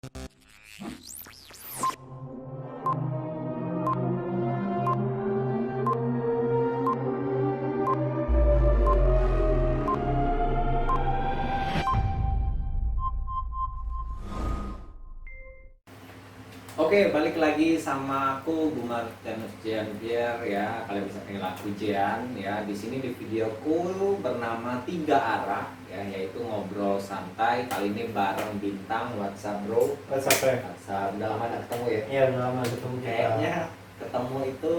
Oke, balik lagi sama aku Bumar Janus Jian Biar ya. Kalian bisa panggil aku Jian ya. Di sini di videoku bernama Tiga Arah ya, yaitu ngobrol santai. Kali ini bareng bintang WhatsApp bro. WhatsApp ya? WhatsApp udah lama gak ketemu ya? Iya, udah lama ketemu kita. Kayaknya ketemu itu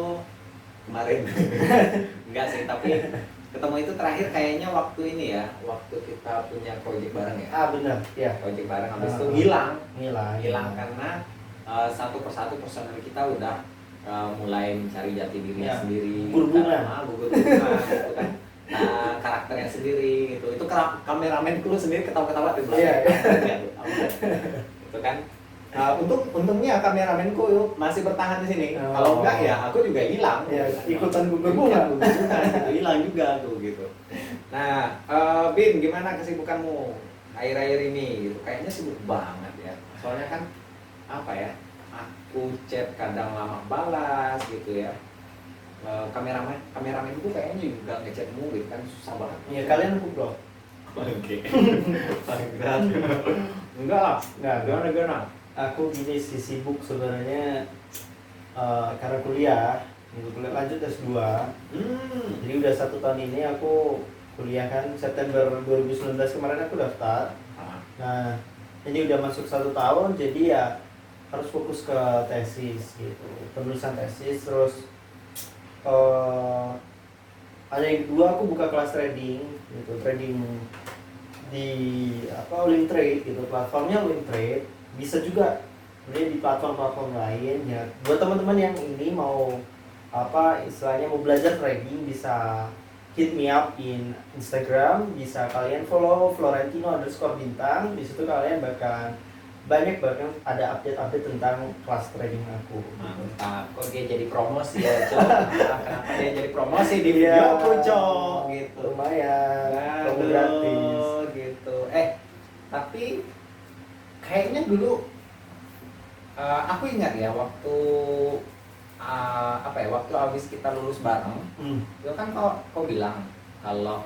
kemarin. Enggak sih, tapi ketemu itu terakhir kayaknya waktu ini ya, waktu kita punya project bareng ya. Ah benar, ya. Project bareng habis itu hilang Hilang. karena satu persatu personel kita udah mulai mencari jati dirinya Ya, sendiri, gugur-bunga gitu kan. Karakternya sendiri gitu. Itu kameramen kru sendiri ketawa-ketawa di belakang. Iya. Itu kan. Untungnya kameramenku masih bertahan di sini. Oh. Kalau enggak ya aku juga hilang. Ya, ikutan gugur bunga. Gitu, hilang juga tuh gitu. Nah, Bin, gimana kesibukanmu akhir-akhir ini gitu? Kayaknya sibuk banget ya. Soalnya kan apa ya? Aku chat kadang lama balas gitu ya. Kameramen itu kayaknya juga ngechatmu gitu kan, susah banget. Iya, kalian aku blok. Oke. Enggak lah. Enggak. Gimana? Aku gini sih sibuk sebenarnya karena kuliah, kuliah lanjut S2. Jadi udah 1 tahun ini aku kuliah kan, September 2019 kemarin aku daftar. Nah, ini udah masuk 1 tahun, jadi ya harus fokus ke tesis gitu, penulisan tesis. Terus ada yang kedua, aku buka kelas trading gitu, trading di Lintrade gitu, platformnya Lintrade. Bisa juga beli di platform-platform lain ya. Buat teman-teman yang ini mau istilahnya mau belajar trading, bisa hit me up in Instagram, bisa kalian follow Florentino_bintang. Di situ kalian bahkan ada update-update tentang kelas trading aku. Mantap, kok dia jadi promosi ya, Cok? Kenapa dia jadi promosi di videoku, Cok? Gitu. Lumayan, promo gratis gitu. Tapi kayaknya dulu aku ingat ya waktu waktu habis kita lulus bareng, itu kan kau bilang kalau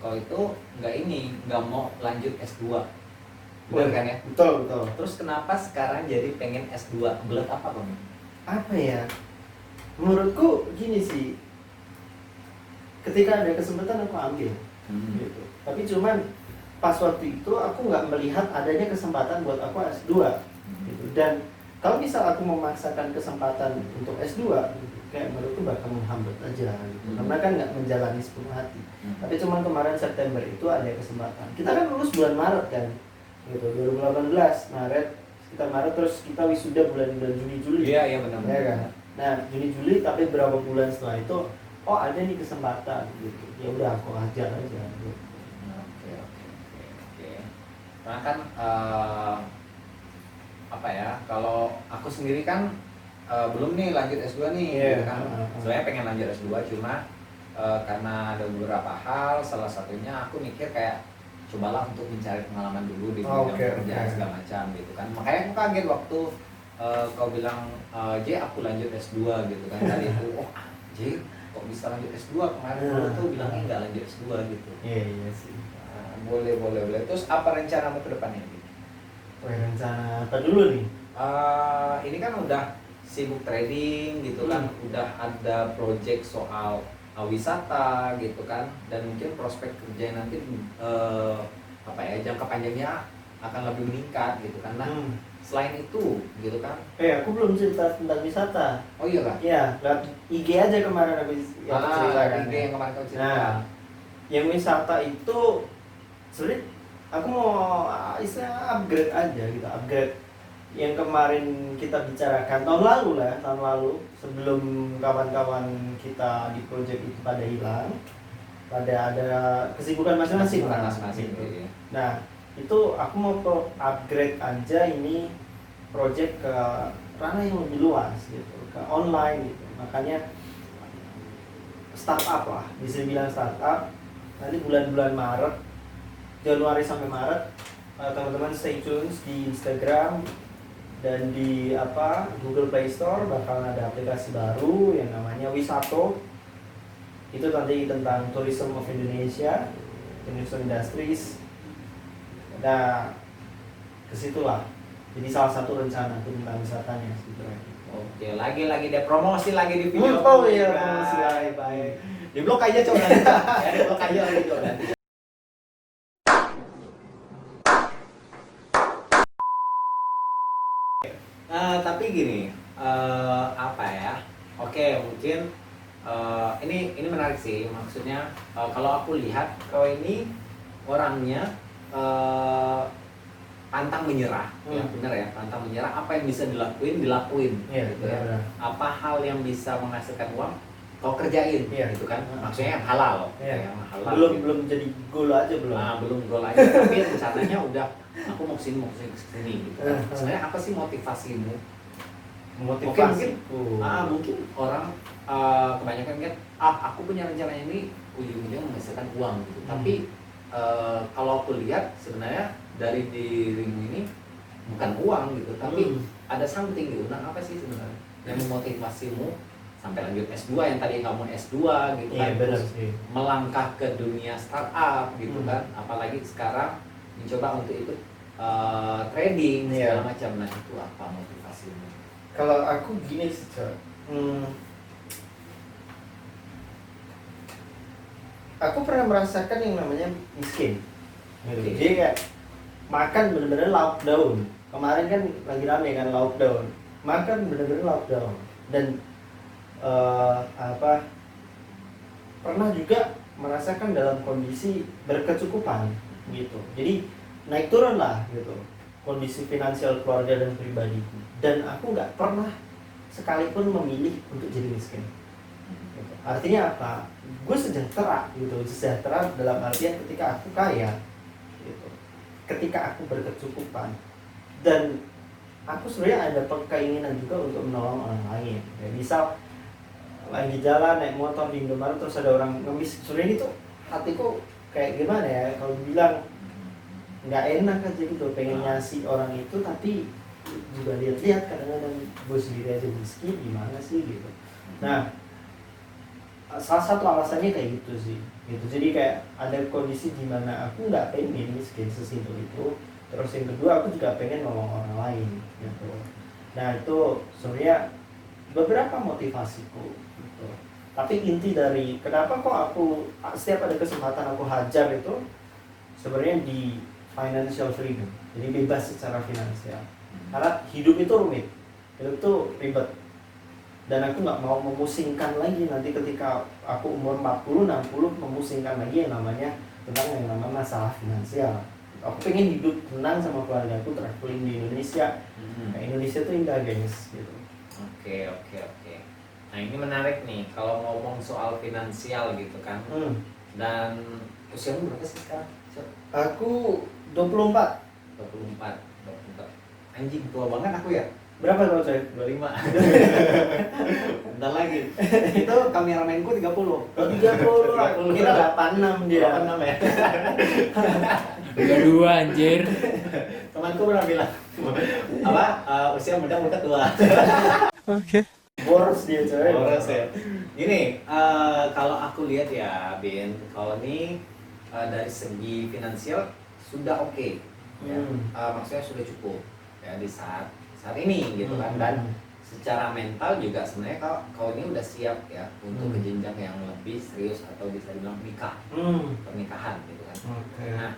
kau itu nggak mau lanjut S2. Benar kan ya? Betul. Terus kenapa sekarang jadi pengen S2? Belet apa Bang? Apa ya? Menurutku gini sih. Ketika ada kesempatan aku ambil. Gitu. Tapi cuman pas waktu itu aku nggak melihat adanya kesempatan buat aku S2 gitu. Dan kalau misal aku memaksakan kesempatan untuk S2 gitu, kayak menurutku bakal menghambat aja gitu. Karena kan nggak menjalani sepenuh hati. Tapi cuman kemarin September itu ada kesempatan. Kita kan lulus bulan Maret kan gitu, 2018 Maret, sekitar Maret, terus kita wisuda bulan Juni. Iya benar. Ya kan? Nah, Juni tapi berapa bulan setelah itu ada nih kesempatan gitu. Ya udah aku ajar aja gitu. Oke. Karena kan kalau aku sendiri kan belum nih lanjut S2 nih, gitu kan. Sebenarnya pengen lanjut S2 cuma karena ada beberapa hal, salah satunya aku mikir kayak cobalah untuk mencari pengalaman dulu di bidang kerja segala macam gitu kan. Makanya aku kaget waktu kau bilang J aku lanjut S2 gitu kan. Tadi itu J kok bisa lanjut S2, kemarin tuh bilangnya nggak lanjut S2 gitu. Iya sih. Boleh. Terus apa rencanamu ke depannya? Rencana apa dulu nih? Ini kan udah sibuk trading gitu kan, udah ada project soal wisata gitu kan, dan mungkin prospek kerja nanti jangka panjangnya akan lebih meningkat gitu kan. Nah, selain itu gitu kan. Aku belum cerita tentang wisata. Oh iya kan? Iya, lihat IG aja kemarin habis cerita kan. IG yang kemarin kau cerita. Nah, yang wisata itu sebenarnya aku mau upgrade aja gitu, upgrade yang kemarin kita bicarakan tahun lalu sebelum kawan-kawan kita di project itu pada hilang, pada ada kesibukan masing-masing gitu. Ya. Nah, itu aku mau upgrade aja ini project ke ranah yang lebih luas gitu, ke online gitu. Makanya startup lah, bisa bilang startup. Nanti bulan-bulan Maret, Januari sampai Maret teman-teman stay tune di Instagram dan di Google Play Store bakal ada aplikasi baru yang namanya Wisato. Itu nanti tentang tourism of Indonesia, tourism industries. Nah, kesitulah. Jadi salah satu rencana tentang wisatanya sebetulnya. Oke, lagi dia promosi lagi di video. Oh iya, promosi lagi. Baik. Di blok aja coba nanti. Ya, di blok aja lagi coba nanti. Tapi gini, apa ya? Oke, mungkin ini menarik sih. Maksudnya kalau aku lihat kalau ini orangnya pantang menyerah, ya benar ya, pantang menyerah. Apa yang bisa dilakuin, gitu ya. Apa hal yang bisa menghasilkan uang, kau kerjain, gitu kan. Maksudnya yang halal, yang halal. Belum jadi goal aja belum. Belum goal aja, tapi rencananya udah. Aku mau kesini gitu kan. Sebenarnya apa sih motivasimu? Motivasi. Mungkin orang kebanyakan kan, aku punya rencana ini ujung-ujungnya menghasilkan uang gitu. Tapi kalau aku lihat sebenarnya dari dirimu ini bukan uang gitu, tapi ada something gitu. Nah, apa sih sebenarnya yang memotivasimu sampai lanjut S2 yang tadi kamu S2 gitu kan? Benar Terus sih. melangkah ke dunia startup gitu kan? Apalagi sekarang mencoba untuk ikut trading segala macam. Nah, itu apa motivasimu? Kalau aku gini sih, aku pernah merasakan yang namanya miskin. Jadi kayak makan bener-bener lockdown. Kemarin kan lagi rame kan lockdown. Makan bener-bener lockdown. Dan pernah juga merasakan dalam kondisi berkecukupan gitu. Jadi naik turun lah gitu kondisi finansial keluarga dan pribadi. Dan aku nggak pernah sekalipun memilih untuk jadi miskin. Gitu. Artinya apa? Gue sejahtera gitu. Sejahtera dalam artian ketika aku kaya gitu. Ketika aku berkecukupan. Dan aku sebenarnya ada keinginan juga untuk menolong orang lain. Ya, misal lagi jalan naik motor di Indomaret terus ada orang ngemis, sebenarnya itu hatiku kayak gimana ya, kalau bilang nggak enak aja gitu, pengen ngasih orang itu tapi juga lihat-lihat kadang-kadang gue sendiri aja miskin gimana sih gitu. Nah, salah satu alasannya kayak gitu sih gitu. Jadi kayak ada kondisi di mana aku nggak pengen miskin sesimpel itu. Terus yang kedua aku juga pengen nolong orang lain gitu. Nah itu sebenarnya beberapa motivasiku gitu. Tapi inti dari kenapa kok aku setiap ada kesempatan aku hajar itu sebenarnya di financial freedom, jadi bebas secara finansial. Karena hidup itu rumit, hidup itu ribet, dan aku nggak mau memusingkan lagi nanti ketika aku umur 40-60 memusingkan lagi yang namanya tentang yang namanya masalah finansial. Aku pengen hidup tenang sama keluarga aku, traveling di Indonesia. Nah, Indonesia tuh indah guys gitu. Oke. Nah ini menarik nih kalau ngomong soal finansial gitu kan. Dan usiamu berapa sih sekarang? Aku 24. Anjing tua banget aku ya. Berapa kalau saya? 25. Bentar lagi. Itu kameramenku 30. 30. Kira 86 dia. 86 ya. 32 anjir. Temanku pernah bilang usia muda tua. Oke. Boros dia coy. Boros ya. Gini, kalau aku lihat ya Bin, kalau ini dari segi finansial sudah oke. Ya. Maksudnya sudah cukup ya di saat ini gitu kan. Dan secara mental juga sebenarnya kau ini udah siap ya untuk ke jenjang yang lebih serius atau bisa dibilang pernikahan gitu kan. Nah,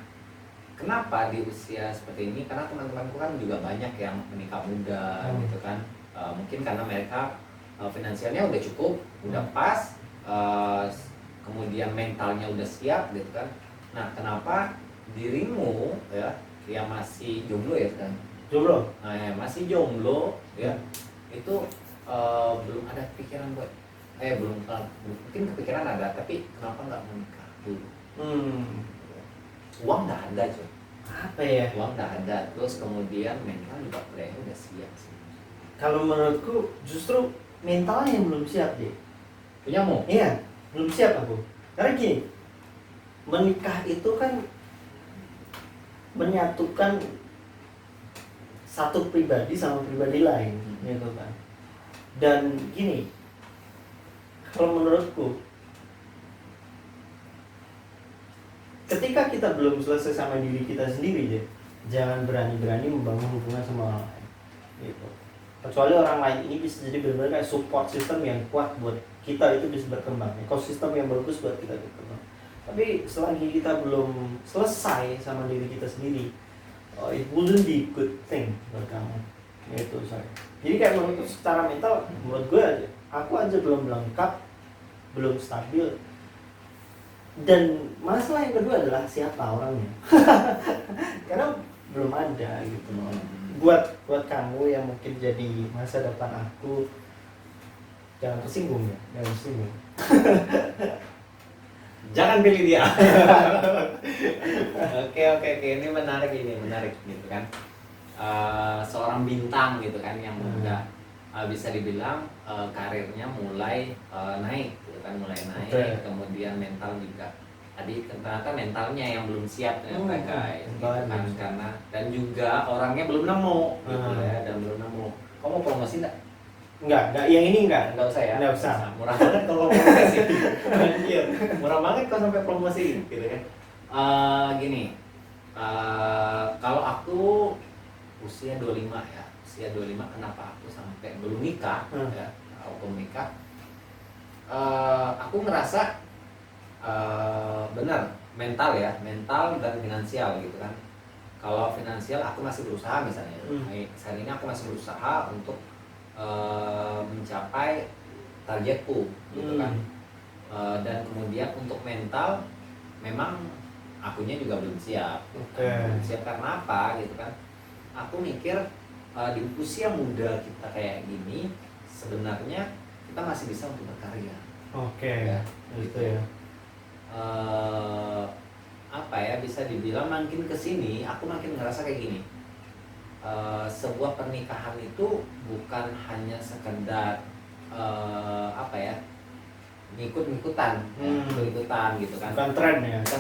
kenapa di usia seperti ini? Karena teman-temanku kan juga banyak yang menikah muda gitu kan. Mungkin karena mereka finansialnya udah cukup, udah pas, kemudian mentalnya udah siap gitu kan. Nah, kenapa dirimu ya yang masih jomblo ya kan? Jomblo? Nah, ya, masih jomblo ya, itu belum ada pikiran buat mungkin kepikiran ada, tapi kenapa nggak menikah dulu? Uang nggak ada coy. Apa ya? Uang nggak ada, terus kemudian mental juga kayaknya udah siap sih. Kalau menurutku justru mentalnya yang belum siap deh. Punyamu? Iya, belum siap aku. Karena gini, menikah itu kan menyatukan satu pribadi sama pribadi lain, gitu kan. Dan gini, kalau menurutku, ketika kita belum selesai sama diri kita sendiri, jangan berani-berani membangun hubungan sama orang lain, gitu. Kecuali orang lain ini bisa jadi benar-benar kayak support system yang kuat buat kita itu bisa berkembang, ekosistem yang bagus buat kita berkembang. Tapi selagi kita belum selesai sama diri kita sendiri, it wouldn't be good thing buat kamu. Itu saya. Jadi kayak menurut secara mental, menurut gue aja, aku aja belum lengkap, belum stabil. Dan masalah yang kedua adalah siapa orangnya. Karena belum ada gitu. Buat kamu yang mungkin jadi masa depan aku, jangan tersinggung ya, jangan tersinggung. Jangan pilih dia. Oke, ini menarik gitu kan. Seorang bintang gitu kan yang udah bisa dibilang karirnya mulai naik gitu kan, kemudian mental juga. Tadi ternyata mentalnya yang belum siap ternyata guys, gitu kan, karena dan juga orangnya belum nemu gitu ya, dan belum nemu. Kamu mau promosi enggak? Enggak, yang ini enggak usah ya. Enggak usah. Murah banget kalau promosi. Anjir, murah banget kalau sampai promosi gitu kan. Gini. Kalau aku usia 25 ya. Usia 25 kenapa aku sampai belum nikah ya. Kalau belum nikah aku ngerasa benar mental dan finansial gitu kan. Kalau finansial aku masih berusaha misalnya. Saat ini aku masih berusaha untuk mencapai targetku gitu kan. Dan kemudian untuk mental memang akunya juga belum siap. Belum siap karena apa gitu kan. Aku mikir di usia muda kita kayak gini sebenarnya kita masih bisa untuk berkarya. Ya, gitu ya. Apa ya, bisa dibilang makin kesini aku makin ngerasa kayak gini. Sebuah pernikahan itu bukan hanya sekedar apa ya, ngikut-ngikutan gitu kan, bukan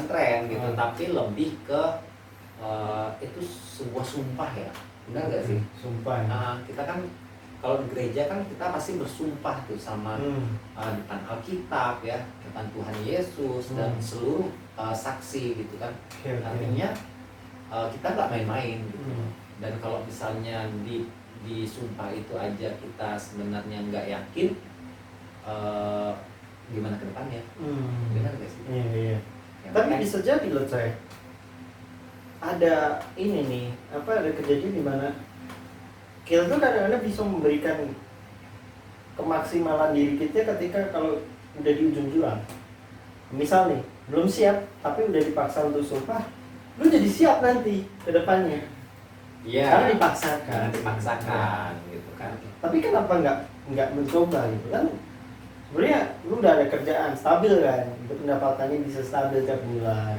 tren gitu, tapi lebih ke itu sebuah sumpah ya, benar nggak sih? Sumpah ya. Kita kan kalau di gereja kan kita pasti bersumpah tuh sama depan Alkitab ya, depan Tuhan Yesus dan seluruh saksi gitu kan. Artinya kita nggak main-main gitu. Dan kalau misalnya di sumpah itu aja kita sebenarnya nggak yakin, gimana ke depannya? Benar nggak sih? Iya. Tapi kan bisa jadi loh saya. Ada ini nih, ada kejadian di mana kita tuh kadang-kadang bisa memberikan kemaksimalan diri kita ketika kalau udah di ujung jurang. Misal nih, belum siap tapi udah dipaksa untuk sumpah, lu jadi siap nanti ke depannya. Iya. Karena dipaksakan gitu kan. Tapi kenapa nggak mencoba gitu kan? Sebenarnya lu udah ada kerjaan stabil kan, untuk pendapatannya bisa stabil tiap bulan.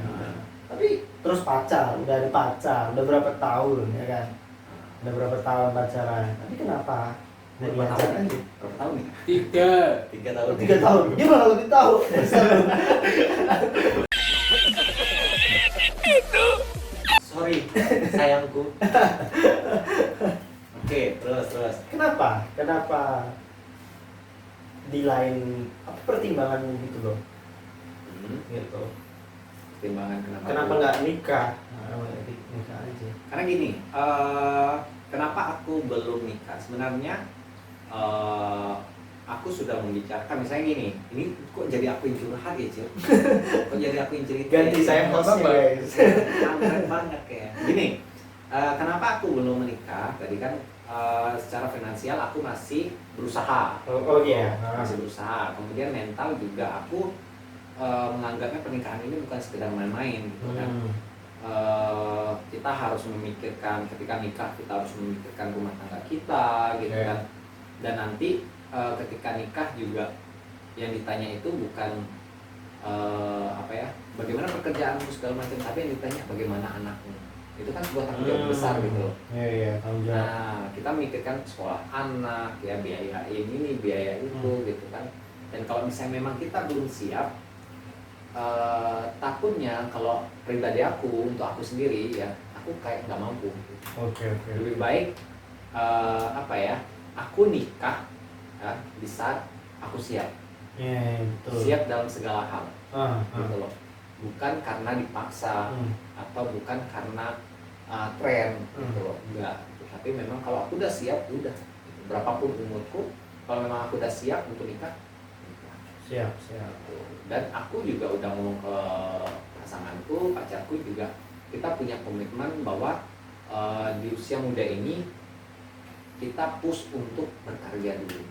Tapi terus udah ada pacar, udah berapa tahun ya kan? Udah berapa tahun pacaran, tapi kenapa nggak diajak aja? Berapa tahun nih? 3 tahun. 3 tahun, dia malah lebih tahu. Sorry, sayangku. Oke, terus. Kenapa di lain pertimbangan gitu loh? Gitu. Pertimbangan kenapa nggak nikah? Nikah aja. Karena gini, kenapa aku belum nikah? Sebenarnya aku sudah membicarakan, misalnya gini, ini kok jadi aku yang curhat ya, Cil? Kok jadi aku yang cerita? Ganti saya hostnya, guys. Sangat banget kayak. Gini, kenapa aku belum menikah? Tadi kan secara finansial aku masih berusaha. Masih berusaha. Kemudian mental juga aku menganggapnya pernikahan ini bukan sekedar main-main gitu kan. Kita harus memikirkan ketika nikah, kita harus memikirkan rumah tangga kita gitu kan. Dan nanti ketika nikah juga yang ditanya itu bukan bagaimana pekerjaanmu segala macam, tapi yang ditanya bagaimana anakmu. Itu kan sebuah tanggung jawab besar gitu loh. Iya, tanggung jawab. Nah, kita mikirkan sekolah anak ya, biaya ini biaya itu gitu kan. Dan kalau misalnya memang kita belum siap, takutnya kalau pribadi aku, untuk aku sendiri ya, aku aku kayak nggak mampu. Oke. Lebih baik aku nikah ya, di saat aku siap. Betul. Siap dalam segala hal. Gitu loh. Bukan karena dipaksa atau bukan karena tren gitu loh. Enggak. Tapi memang kalau aku udah siap, udah. Berapapun umurku, kalau memang aku udah siap untuk nikah, siap. Dan aku juga udah ngomong ke pasanganku, pacarku juga, kita punya komitmen bahwa di usia muda ini kita push untuk berkarya dulu.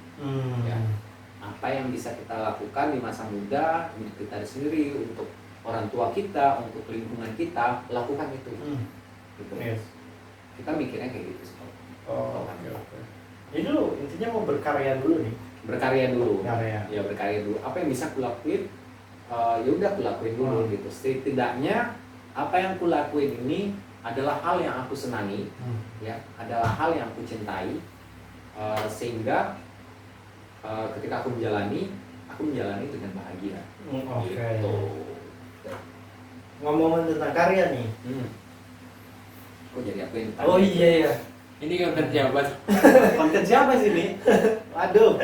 Ya. Apa yang bisa kita lakukan di masa muda untuk kita sendiri, untuk orang tua kita, untuk lingkungan kita, lakukan itu. Gitu. Yes. Kita mikirnya kayak gitu. Oke. Jadi lu intinya mau berkarya dulu nih. Berkarya dulu. Ya berkarya dulu. Apa yang bisa kulakuin, ya udah kulakuin dulu gitu. Setidaknya apa yang kulakuin ini adalah hal yang aku senangi, ya, adalah hal yang aku cintai, sehingga ketika aku menjalani dengan bahagia. Oke. Gitu. Ngomongin tentang karya nih. Kok jadi aku yang Oh iya. Ini konten siapa? Konten siapa sih ini? Waduh,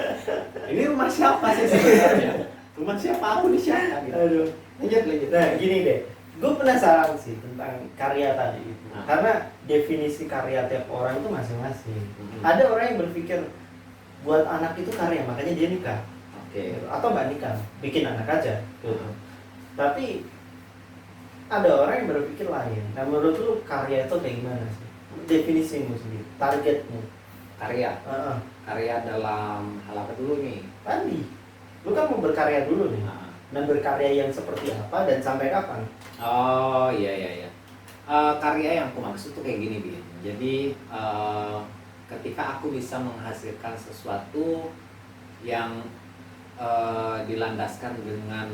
ini rumah siapa sih sebenarnya? Rumah siapa, aku nih siapa gitu. Aduh. Lanjut. Nah gini deh, gue penasaran sih tentang karya tadi itu. Karena definisi karya tiap orang itu masing-masing. Ada orang yang berpikir buat anak itu karya, makanya dia nikah. Oke. Atau nggak nikah, bikin anak aja. Tapi ada orang yang berpikir lain. Nah menurut lu karya itu kayak gimana sih? Definisimu sendiri, targetmu. Karya. Karya dalam hal apa dulu nih? Tadi, lu kan mau berkarya dulu nih. Dan berkarya yang seperti apa dan sampai kapan? Oh iya. Karya yang aku maksud tuh kayak gini, Bin. Jadi ketika aku bisa menghasilkan sesuatu yang dilandaskan dengan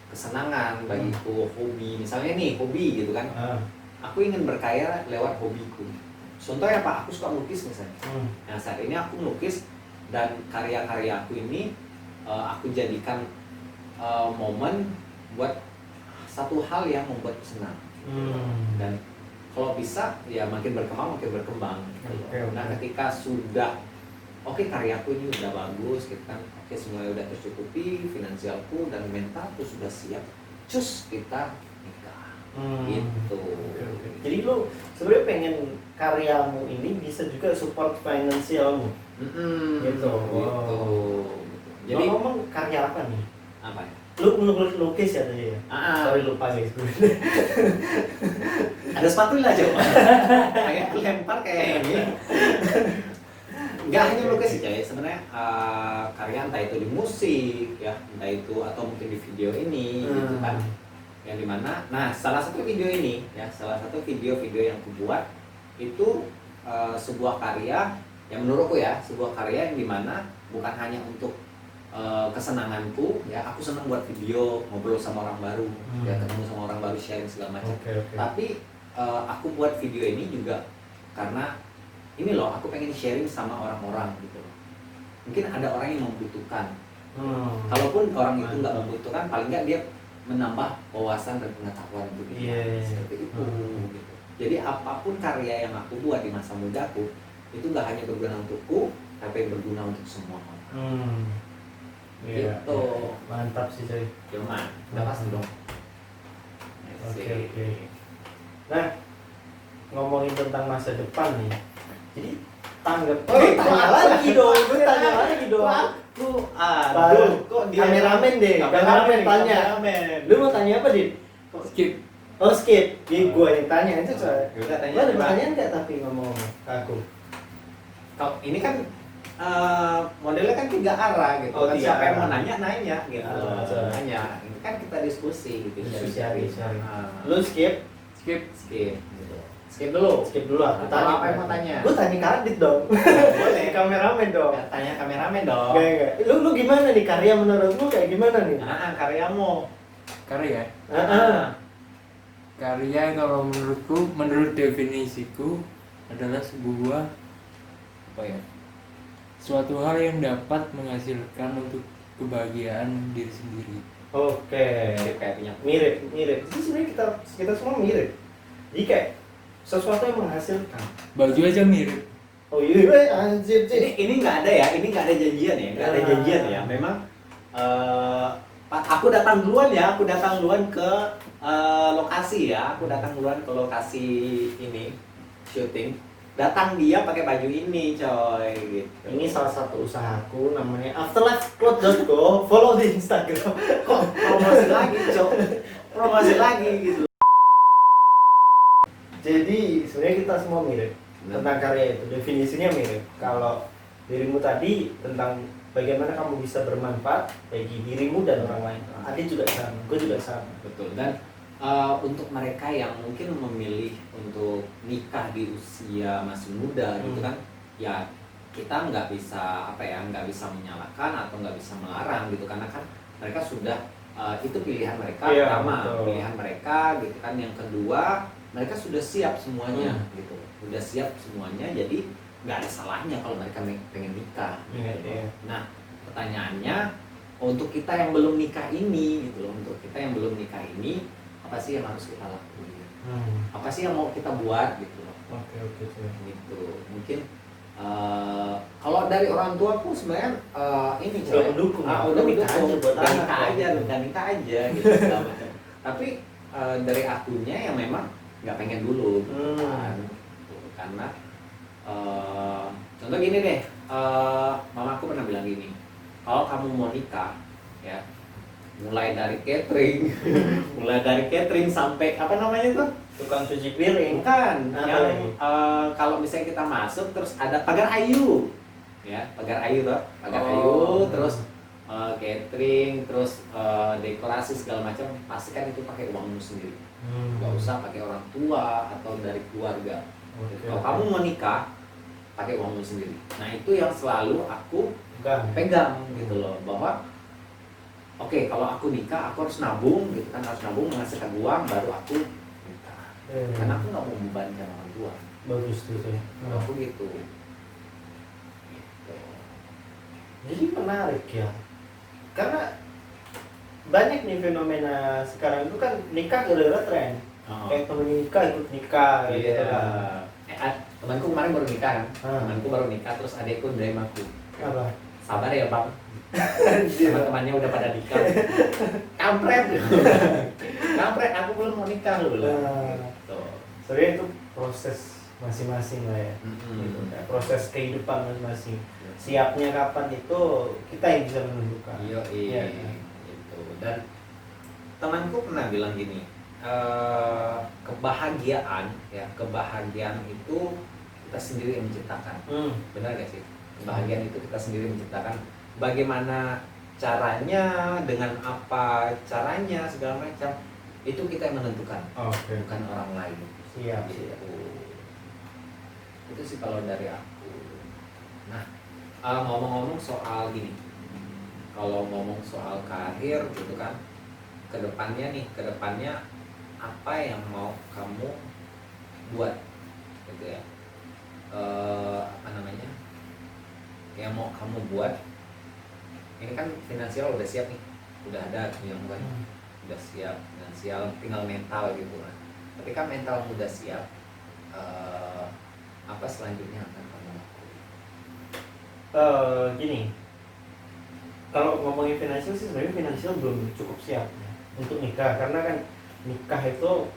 kesenangan bagiku, hobi, misalnya nih hobi gitu kan. Aku ingin berkarya lewat hobiku. Contohnya apa? Aku suka melukis misalnya. Nah saat ini aku melukis dan karya-karya aku ini aku jadikan momen buat satu hal yang membuatku senang. Dan kalau bisa ya makin berkembang. Okay. Nah ketika sudah karyaku ini udah bagus gitu kan, semuanya udah tercukupi, finansialku dan mentalku sudah siap, cus kita nikah. Gitu. Okay. Jadi lu sebenarnya pengen karyamu ini bisa juga support finansialmu. Gitu. Jadi ngomong karya apa nih? Apa ya? Lu lukis ya tadi ya? Sorry lupa guys. Ada spatula coba. Kayak lempar kayak ini. Nggak hanya melukis sih Jay, sebenarnya karya entah itu di musik ya, entah itu atau mungkin di video ini gitu kan, yang dimana, nah salah satu video yang aku buat itu sebuah karya yang menurutku ya, sebuah karya yang dimana bukan hanya untuk kesenanganku ya, aku senang buat video, ngobrol sama orang baru ya, ketemu sama orang baru, sharing segala macam. Tapi aku buat video ini juga karena ini loh, aku pengen sharing sama orang-orang gitu loh. Mungkin ada orang yang membutuhkan. Kalaupun orang itu nggak membutuhkan, paling nggak dia menambah wawasan dan pengetahuan untuk dia. Seperti itu. Gitu. Jadi apapun karya yang aku buat di masa mudaku itu nggak hanya berguna untukku, tapi berguna untuk semua orang. Gitu. Mantap sih coy. Cuma, udah pasti dong. Oke. Nah, ngomongin tentang masa depan nih. Jadi tanya lagi dong. Aduh, kok dia kameramen deh. Kameramen tanya. Lu mau tanya apa, Dit? Skip. Oh, skip. Jadi gua yang tanya itu coy. Udah tanya. Lu ada pertanyaan enggak tapi ngomong ke aku? Kalau ini kan modelnya kan 3 arah gitu. Oh, Kan 3 siapa yang arah. mau nanya gitu. Ah, Nanya. Ini kan kita diskusi gitu, Cari. Nah, Lu skip Skip. skip gitu. Skip dulu. Skip dulu aku Nah, tanya. apa yang mau tanya? Gua tanya ke Adit dong. Boleh. Kameramen dong. Ya, tanya kameramen dong. Enggak. Lu gimana nih karya menurutmu kayak gimana nih? Karyamu. Karya. Karya kalau menurutku, menurut definisiku adalah sebuah apa ya? Suatu hal yang dapat menghasilkan untuk kebahagiaan diri sendiri. Oke. Mirip kayak punya. Mirip. Jadi sebenarnya kita semua mirip. Jadi kayak sesuatu yang menghasilkan. Baju aja mirip. Oh iya, anjir, Ini nggak ada ya, ini nggak ada janjian ya, nggak ada janjian ya. Memang aku datang duluan ya, aku datang duluan ke lokasi ya, aku datang duluan ke lokasi ini syuting. Datang dia pakai baju ini, coy. Gitu. Ini salah satu usahaku, namanya afterlifecloth.co. Follow di Instagram. Kok promosi lagi, coy? Promosi lagi gitu. Jadi sebenarnya kita semua mirip tentang karya itu, definisinya mirip. Kalau dirimu tadi tentang bagaimana kamu bisa bermanfaat bagi dirimu dan orang lain. Adi juga sama, gue juga sama. Betul. Dan untuk mereka yang mungkin memilih untuk nikah di usia masih muda gitu kan, ya kita nggak bisa nggak bisa menyalahkan atau nggak bisa melarang gitu, karena kan mereka sudah itu pilihan mereka pertama, pilihan mereka gitu kan. Yang kedua, mereka sudah siap semuanya gitu, udah siap semuanya, jadi nggak ada salahnya kalau mereka pengen nikah gitu. Nah pertanyaannya, untuk kita yang belum nikah ini gitu loh, untuk kita yang belum nikah ini, apa sih yang harus kita lakuin, apa sih yang mau kita buat gitu loh. Oke. Gitu mungkin kalau dari orang tua aku sebenarnya ini udah mendukung, udah nikah aja gitu segala macam. Tapi dari akunya yang memang nggak pengen dulu kan. Karena contoh gini deh, mama aku pernah bilang gini, kalau kamu mau nikah ya, mulai dari catering sampai apa namanya tuh, Tukang cuci piring kan yang kalau misalnya kita masuk terus ada pagar ayu ya, ayu terus catering, terus dekorasi segala macam, pastikan itu pakai uangmu sendiri. Nggak usah pakai orang tua atau dari keluarga. Kalau kamu mau nikah, pakai uangmu sendiri. Nah itu yang selalu aku pegang gitu loh, bahwa oke, kalau aku nikah aku harus nabung gitu kan, harus nabung menghasilkan uang baru aku nikah. Karena aku nggak mau membebankan orang tua. Bagus tuh ya. Aku gitu. Jadi menarik ya, karena banyak nih fenomena sekarang itu kan nikah gara-gara tren. Kayak temen nikah ikut nikah gitu kan. Temanku kemarin baru nikah kan. Temanku baru nikah, terus adekku DM aku. Apa? Sabar ya bang. Teman-temannya udah pada nikah. Kampret. Kampret, aku belum mau nikah loh. Gitu. Sebenarnya itu proses masing-masing lah ya. Gitu, kan. Proses kehidupan masing-masing. Siapnya kapan itu kita yang bisa menentukan. Iya. Gitu. Dan temanku pernah bilang gini, kebahagiaan itu kita sendiri yang menciptakan. Benar gak sih? Kebahagiaan itu kita sendiri menciptakan. Bagaimana caranya, dengan apa caranya, segala macam, itu kita yang menentukan. Bukan orang lain. Siap. Itu sih kalau dari aku. Nah, ngomong-ngomong soal gini, kalau ngomong soal karir gitu kan, kedepannya apa yang mau kamu buat gitu ya, yang mau kamu buat. Ini kan finansial udah siap nih, udah ada yang buat, udah siap finansial, tinggal mental gitu kan. Ketika mental udah siap, apa selanjutnya akan kamu lakukan? Gini, kalau ngomongin finansial sih sebenarnya finansial belum cukup siap ya, untuk nikah, karena kan nikah itu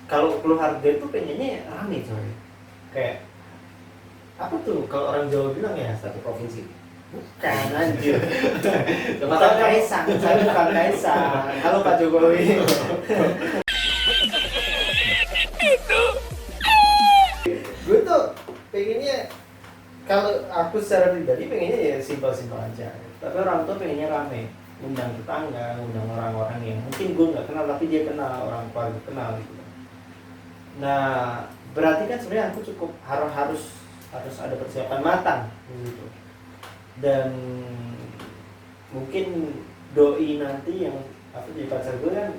kalau keluarga itu pengennya rame coy. Kayak apa tuh kalau orang Jawa bilang ya, Satu provinsi. bukan anjir. Bukan Kaisang, saya bukan Kaisang. Halo Pak Jokowi. Gue tuh pengennya, kalau aku secara pribadi pengennya ya simpel-simpel aja. Tapi orang tua pengennya rame, undang tetangga, undang orang-orang yang mungkin gue nggak kenal tapi dia kenal, orang keluarga kenal gitu. Nah berarti kan sebenarnya aku cukup harus ada persiapan matang gitu. Dan mungkin doi nanti yang jadi pacar gue kan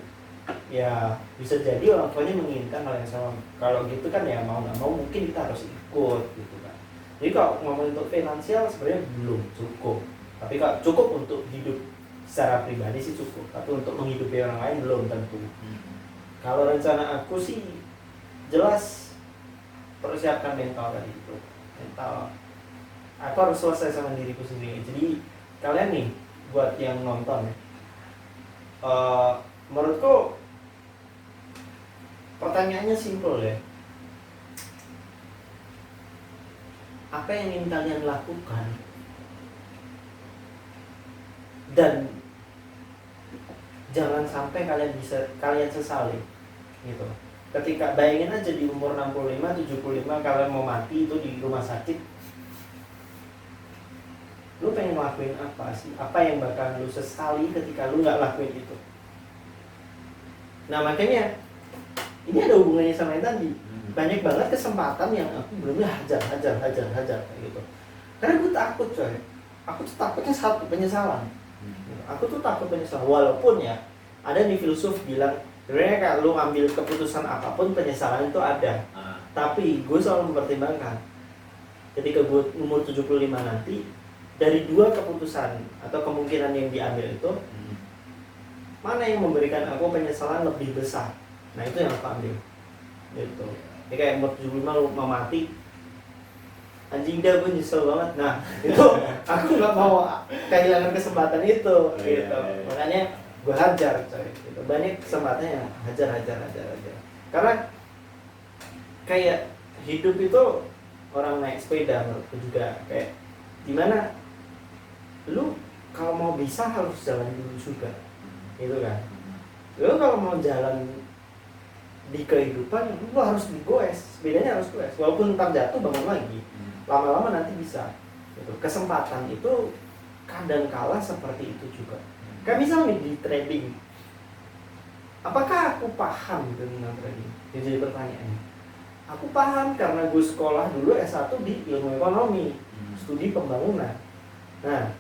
ya bisa jadi orang tuanya menginginkan hal yang sama. Kalau gitu kan ya mau nggak mau mungkin kita harus ikut gitu kan. Jadi kalau ngomong untuk finansial sebenarnya belum cukup, tapi kalau cukup untuk hidup secara pribadi sih cukup, tapi untuk menghidupi orang lain belum tentu. Kalau rencana aku sih jelas persiapkan mental tadi itu. Mental. Aku harus selesai sama diriku sendiri. Jadi kalian nih buat yang nonton ya. Menurutku pertanyaannya simpel ya. Apa yang ingin kalian lakukan? Dan jangan sampai kalian sesali gitu. Ketika bayangin aja di umur 65, 75 kalian mau mati itu di rumah sakit, lu pengen ngelakuin apa sih? Apa yang bakal lu sesali ketika lu nggak lakuin itu? Nah makanya ini ada hubungannya sama yang tadi. Banyak banget kesempatan yang aku belum hajar kayak gitu. Karena gue takut coy. Aku tuh takutnya satu, penyesalan. Aku tuh takut penyesalan. Walaupun ya ada nih filsuf bilang sebenarnya kalau lu ngambil keputusan apapun penyesalan itu ada. Tapi gue selalu mempertimbangkan ketika gue umur 75 nanti, dari dua keputusan atau kemungkinan yang diambil itu mana yang memberikan aku penyesalan lebih besar. Nah itu yang aku ambil gitu. Ini kayak umur 75 lu mau mati, anjing dah gue nyesel banget. Nah itu aku nggak mau kehilangan kesempatan itu gitu. Makanya gue hajar coy gitu. Banyak kesempatannya yang hajar. Karena kayak hidup itu orang naik sepeda menurutku juga kayak dimana lu kalau mau bisa harus jalan dulu juga gitu kan. Lu kalau mau jalan di kehidupan lu harus digoes, sepedanya harus goes, walaupun ntar jatuh bangun lagi, lama-lama nanti bisa gitu. Kesempatan itu kadang kala seperti itu juga. Kayak misalnya di trading, apakah aku paham dengan trading? Jadi pertanyaannya, aku paham karena gue sekolah dulu S1 di ilmu ekonomi, studi pembangunan. Nah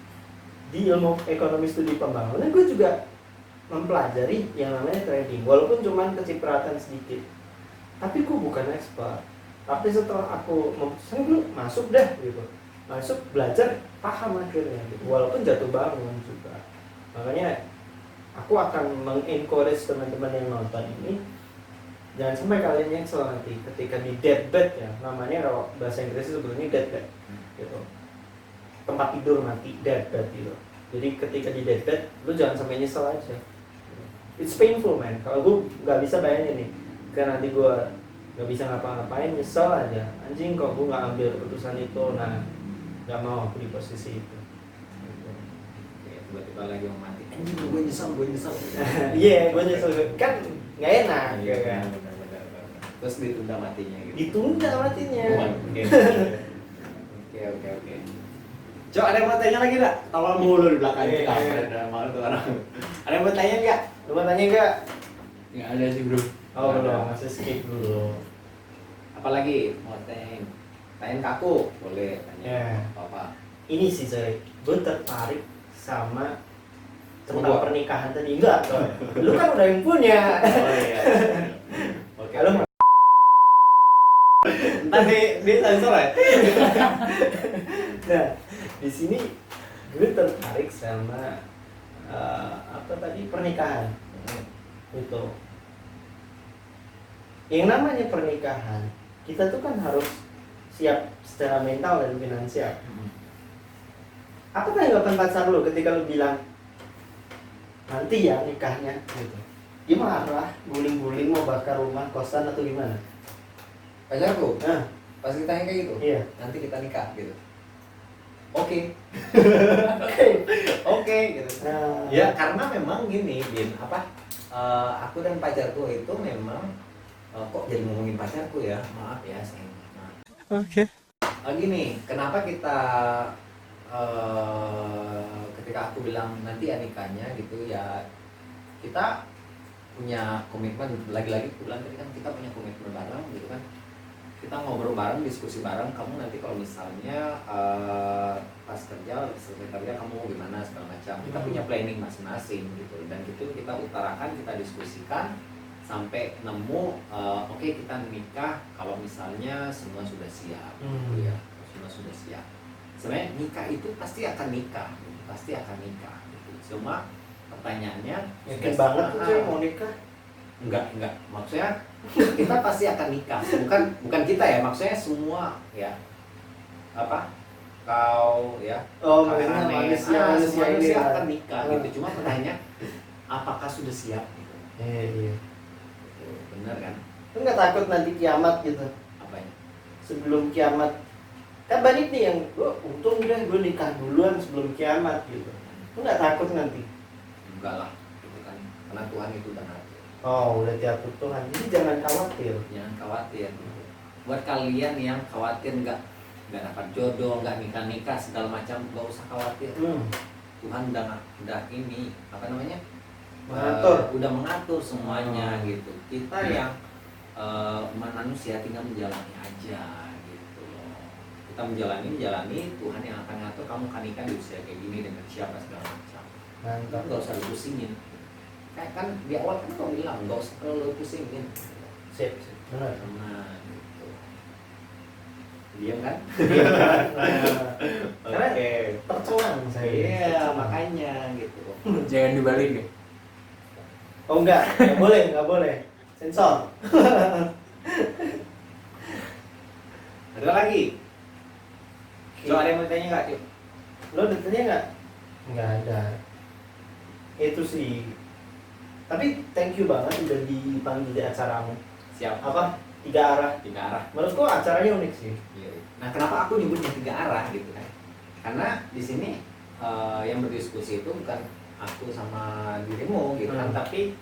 di ilmu ekonomi studi pembangunan gue juga mempelajari yang namanya trading, walaupun cuma kecipratan sedikit. Tapi gue bukan expert. Tapi setelah aku memutuskan gue masuk dah gitu, masuk belajar paham akhirnya gitu. Walaupun jatuh bangun juga. Makanya aku akan mengencourage teman-teman yang nonton ini, jangan sampai kalian nyesel nanti ketika di deathbed ya, namanya kalau bahasa Inggrisnya sebetulnya deathbed gitu, tempat tidur mati, deathbed gitu. Jadi ketika di deathbed lu jangan sampai nyesel aja. It's painful man. Kalau gue nggak bisa bayangin nih, karena nanti gue nggak bisa ngapa-ngapain, nyesel aja. Anjing kok gue nggak ambil keputusan itu. Nah, nggak mau aku di posisi itu. Tiba-tiba lagi mau mati. Anjing gue nyesel. Iya, gue nyesel. Kan nggak enak, ya kan. Terus ditunda matinya gitu. Ditunda matinya. Oke. Cok, ada yang mau tanya lagi nggak? Tolong mulu di belakang kita. Malu tuh orang. Ada yang mau tanya nggak? Lu mau tanya nggak? Nggak ada sih bro. Oh belum, masih skip dulu. Apalagi mau tanyain? Tanyain ke aku, boleh tanya apa? Ini sih saya, gue tertarik sama tentang pernikahan tadi. Enggak, lu kan udah yang punya. Oh iya. Oke. Halo. Tadi di sensor ya? Nah, di sini gue tertarik sama apa tadi, pernikahan. Itu. Yang namanya pernikahan, kita tuh kan harus siap secara mental dan finansial. Apa tanggapan pacar lu ketika lu bilang nanti ya nikahnya gitu? Dia marah, guling-guling mau bakar rumah kosan atau gimana? Pacarku? Nah, pas ditanya kayak gitu? iya. Nanti kita nikah gitu. Oke. Gitu. Nah, Ya karena memang gini, Bin, aku dan pacarku itu memang kok jadi ngomongin pacarku ya, maaf ya sayang. Oke. Gini, kenapa kita ketika aku bilang nanti ya nikahnya gitu ya, kita punya komitmen, lagi-lagi aku bilang tadi kan kita punya komitmen bareng gitu kan. Kita ngobrol bareng, diskusi bareng, kamu nanti kalau misalnya pas kerja, selesai kerja kamu mau gimana segala macam. Kita punya planning masing-masing gitu, dan itu kita utarakan, kita diskusikan sampai nemu oke, kita nikah kalau misalnya semua sudah siap gitu ya. Semua sudah siap. Sebenarnya nikah itu pasti akan nikah gitu. Cuma pertanyaannya Yakin banget tuh saya mau nikah. Enggak, maksudnya kita pasti akan nikah, bukan kita ya, maksudnya semua ya, apa, kau ya, Oh, Kak Ane, manusia ini ya. akan nikah gitu, cuma pertanyaan apakah sudah siap gitu. Iya. Gitu, bener kan? Lu nggak takut nanti kiamat gitu? Apanya? Sebelum kiamat, kan banyak nih yang untung deh gue nikah duluan sebelum kiamat gitu. Lu nggak takut nanti? Enggak lah, itu kan karena Tuhan itu udah ngatur. Oh, udah diatur Tuhan, jadi jangan khawatir. Jangan khawatir. Buat kalian yang khawatir nggak dapat jodoh, nggak nikah segala macam, nggak usah khawatir. Tuhan udah ini apa namanya, udah mengatur semuanya gitu. Kita yang manusia tinggal menjalani aja gitu loh. Kita menjalani, Tuhan yang akan ngatur kamu kan nikah di usia kayak gini dengan siapa segala macam. Mantap. Nggak usah dipusingin. Kayak kan di awal kan kamu bilang nggak usah terlalu pusingin. Sip, benar. Nah, gitu. Diam kan? Karena tercengang saya. Iya, makanya gitu. Jangan dibalik ya. Oh enggak boleh. Sensor. Ada lagi? Coba ada yang mau tanya nggak, Cuk? Lo udah tanya nggak? Nggak ada. Itu sih. Tapi thank you banget udah dipanggil di acaramu. Siap. Apa? 3 arah. 3 arah. Menurutku acaranya unik sih. Iya. Nah, kenapa aku nyebutnya 3 arah gitu kan? Karena di sini yang berdiskusi itu bukan aku sama dirimu gitu kan, tapi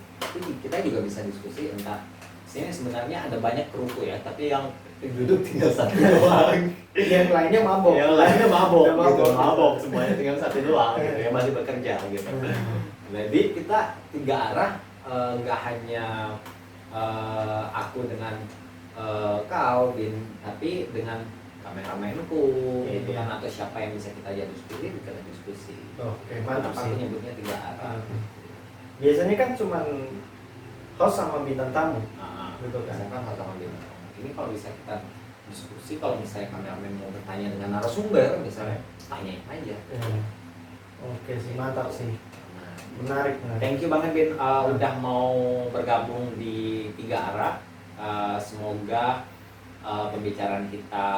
kita juga bisa diskusi entah sini sebenarnya ada banyak keruku ya, tapi yang duduk tinggal satu doang. Yang lainnya mabok. Yang lainnya mabok, Mabok. gitu. Mabok semuanya tinggal satu doang gitu ya, masih bekerja gitu. Jadi kita 3 arah, nggak hanya aku dengan kau Bin, tapi dengan kameramenku gitu kan, atau siapa yang bisa kita ajak diskusi, kita diskusi. Oke, mantap Kenapa sih. aku nyebutnya 3 arah. Biasanya kan cuman host sama bintang tamu. Gitu kan, kan harus sama bintang tamu. Ini kalau bisa kita diskusi, kalau misalnya kameramen mau bertanya dengan narasumber misalnya, tanyain aja. Oke sih, mantap sih. Nah, Menarik. thank you banget Bin, udah mau bergabung di 3 arah. Semoga pembicaraan kita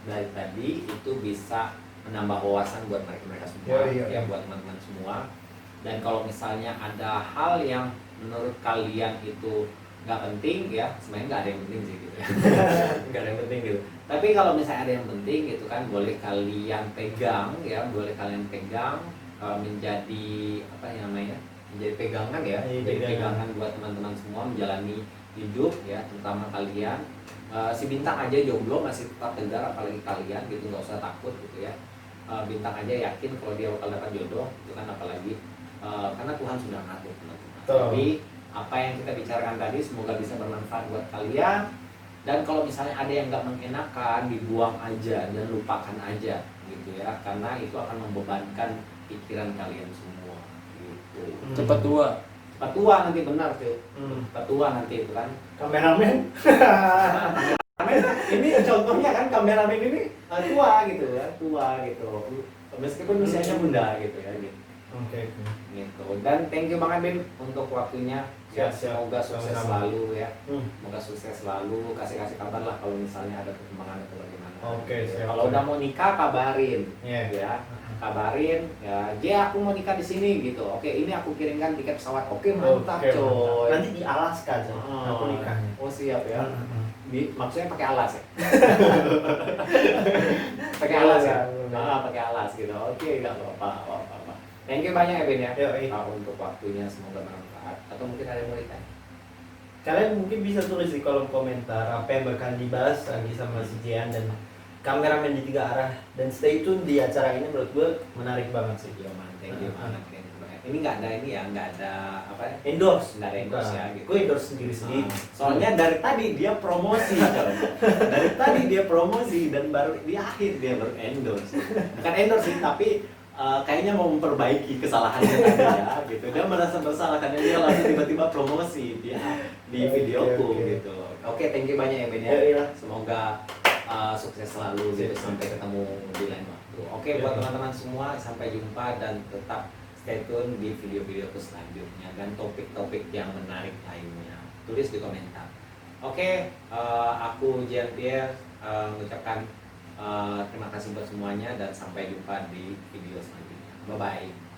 dari tadi itu bisa menambah wawasan buat mereka semua, ya buat teman-teman semua. Dan kalau misalnya ada hal yang menurut kalian itu nggak penting ya, sebenarnya nggak ada yang penting sih gitu ya. Nggak ada yang penting gitu. Tapi kalau misalnya ada yang penting gitu kan, boleh kalian pegang ya, menjadi apa yang namanya, menjadi pegangan ya, menjadi pegangan buat teman-teman semua menjalani hidup ya, terutama kalian. Si Bintang aja jomblo masih tetap tegar, apalagi kalian gitu, nggak usah takut gitu ya. Bintang aja yakin kalau dia bakal dapat jodoh itu kan, apalagi karena Tuhan sudah ngatur teman-teman. Jadi apa yang kita bicarakan tadi semoga bisa bermanfaat buat kalian. Dan kalau misalnya ada yang nggak mengenakan, dibuang aja dan lupakan aja gitu ya, karena itu akan membebankan pikiran kalian semua gitu. Cepat tua. Cepat tua nanti, benar tuh. Cepat tua nanti itu kan. Kameramen. Ini contohnya kan, kameramen ini tua gitu ya, tua gitu. Meskipun usianya muda gitu ya gitu. Oke. Gitu. Dan thank you banget Bin untuk waktunya. Ya, semoga sukses selalu ya. Semoga sukses selalu. Kasih kabar lah kalau misalnya ada perkembangan atau bagaimana. Oke, siap. Kalau udah mau nikah kabarin. Yeah. Ya. Kabarin ya, aku mau nikah di sini gitu. Oke, ini aku kirimkan tiket pesawat. Oke, mantap coy. Nanti di Alaska aja. Aku nikahnya. Oh, siap ya. Maksudnya pakai alas ya? Pakai alas ya? Pakai alas gitu. Oke, enggak apa-apa. Thank you banyak ya Ben ya. Untuk waktunya, semoga bermanfaat. Atau mungkin ada yang mau ditanya? Kalian mungkin bisa tulis di kolom komentar apa yang bakal dibahas lagi sama si Jian dan kameramen di 3 arah. Dan stay tune di acara ini, menurut gue menarik banget sih. Iya, thank you banget. Ini nggak ada ini ya, nggak ada apa ya? Endorse. Nggak ada endorse ya gitu. Gue endorse sendiri. Soalnya dari tadi dia promosi coy. Dari tadi dia promosi dan baru di akhir dia baru endorse. Bukan endorse sih, tapi kayaknya mau memperbaiki kesalahannya tadi ya gitu. Dia merasa bersalah karena dia langsung tiba-tiba promosi dia di videoku gitu. Oke, thank you banyak ya Ben ya. Semoga sukses selalu gitu, sampai ketemu di lain waktu. Oke, buat teman-teman semua, sampai jumpa dan tetap stay tune di video-videoku selanjutnya dan topik-topik yang menarik lainnya. Tulis di komentar. Oke, aku Jean Pierre mengucapkan terima kasih buat semuanya dan sampai jumpa di video selanjutnya. Bye bye.